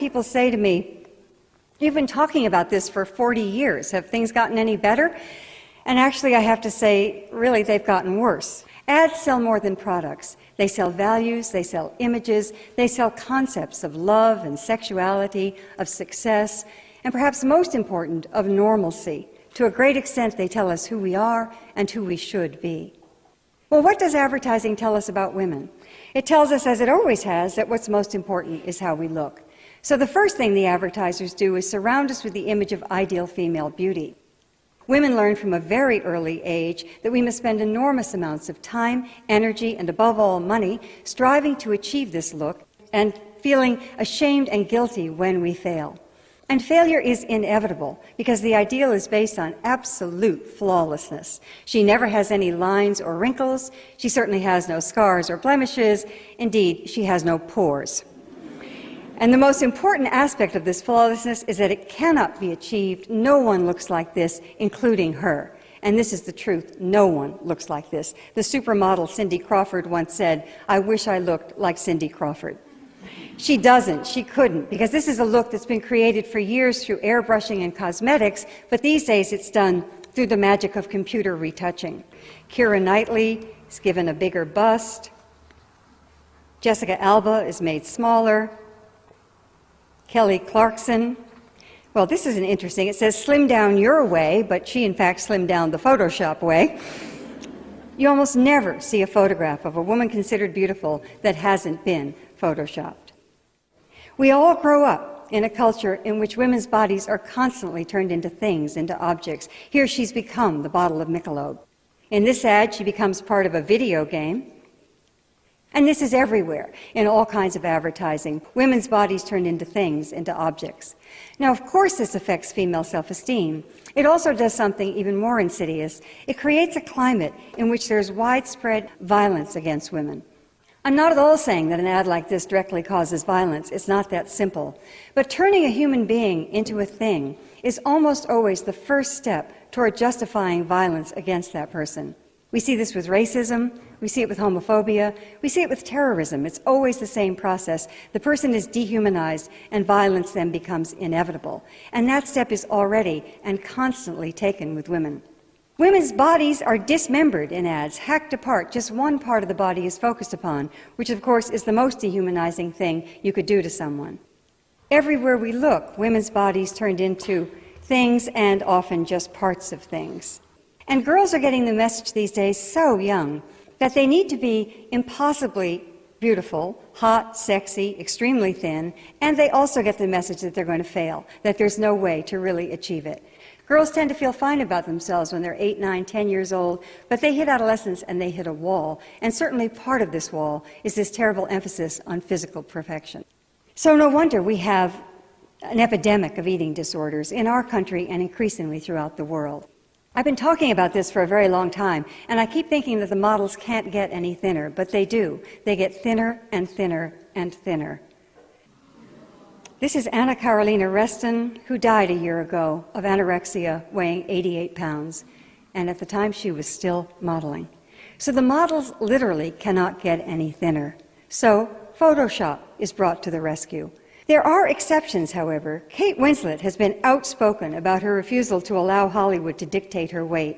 People say to me, "You've been talking about this for 40 years. Have things gotten any better?" And actually, I have to say, really, they've gotten worse. Ads sell more than products. They sell values, they sell images, they sell concepts of love and sexuality, of success, and perhaps most important, of normalcy. To a great extent, they tell us who we are and who we should be. Well, what does advertising tell us about women? It tells us, as it always has, that what's most important is how we look. So the first thing the advertisers do is surround us with the image of ideal female beauty. Women learn from a very early age that we must spend enormous amounts of time, energy, and above all, money, striving to achieve this look and feeling ashamed and guilty when we fail. And failure is inevitable because the ideal is based on absolute flawlessness. She never has any lines or wrinkles. She certainly has no scars or blemishes. Indeed, she has no pores. And the most important aspect of this flawlessness is that it cannot be achieved. No one looks like this, including her. And this is the truth. No one looks like this. The supermodel Cindy Crawford once said, "I wish I looked like Cindy Crawford." She doesn't. She couldn't, because this is a look that's been created for years through airbrushing and cosmetics, but these days it's done through the magic of computer retouching. Keira Knightley is given a bigger bust. Jessica Alba is made smaller. Kelly Clarkson, well, this is interesting. It says slim down your way, but she in fact slimmed down the Photoshop way. You almost never see a photograph of a woman considered beautiful that hasn't been Photoshopped. We all grow up in a culture in which women's bodies are constantly turned into things, into objects. Here she's become the bottle of Michelob. In this ad, she becomes part of a video game. And this is everywhere, in all kinds of advertising. Women's bodies turned into things, into objects. Now, of course, this affects female self-esteem. It also does something even more insidious. It creates a climate in which there's widespread violence against women. I'm not at all saying that an ad like this directly causes violence. It's not that simple. But turning a human being into a thing is almost always the first step toward justifying violence against that person. We see this with racism, we see it with homophobia, we see it with terrorism. It's always the same process. The person is dehumanized and violence then becomes inevitable. And that step is already and constantly taken with women. Women's bodies are dismembered in ads, hacked apart. Just one part of the body is focused upon, which of course is the most dehumanizing thing you could do to someone. Everywhere we look, women's bodies turned into things and often just parts of things. And girls are getting the message these days so young that they need to be impossibly beautiful, hot, sexy, extremely thin, and they also get the message that they're going to fail, that there's no way to really achieve it. Girls tend to feel fine about themselves when they're 8, 9, 10 years old, but they hit adolescence and they hit a wall. And certainly part of this wall is this terrible emphasis on physical perfection. So no wonder we have an epidemic of eating disorders in our country and increasingly throughout the world. I've been talking about this for a very long time, and I keep thinking that the models can't get any thinner, but they do. They get thinner and thinner and thinner. This is Anna Carolina Reston, who died a year ago of anorexia, weighing 88 pounds, and at the time she was still modeling. So the models literally cannot get any thinner. So Photoshop is brought to the rescue. There are exceptions, however. Kate Winslet has been outspoken about her refusal to allow Hollywood to dictate her weight.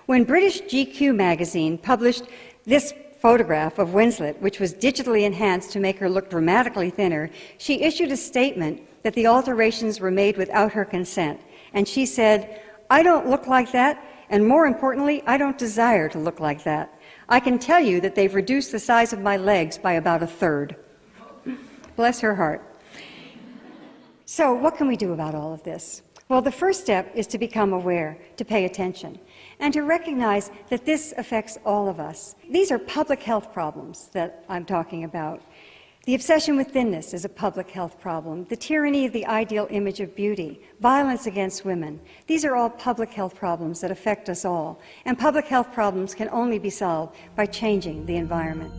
When British GQ magazine published this photograph of Winslet, which was digitally enhanced to make her look dramatically thinner, she issued a statement that the alterations were made without her consent. And she said, "I don't look like that, and more importantly, I don't desire to look like that. I can tell you that they've reduced the size of my legs by about a third." Bless her heart. So what can we do about all of this? Well, the first step is to become aware, to pay attention, and to recognize that this affects all of us. These are public health problems that I'm talking about. The obsession with thinness is a public health problem. The tyranny of the ideal image of beauty, violence against women, these are all public health problems that affect us all. And public health problems can only be solved by changing the environment.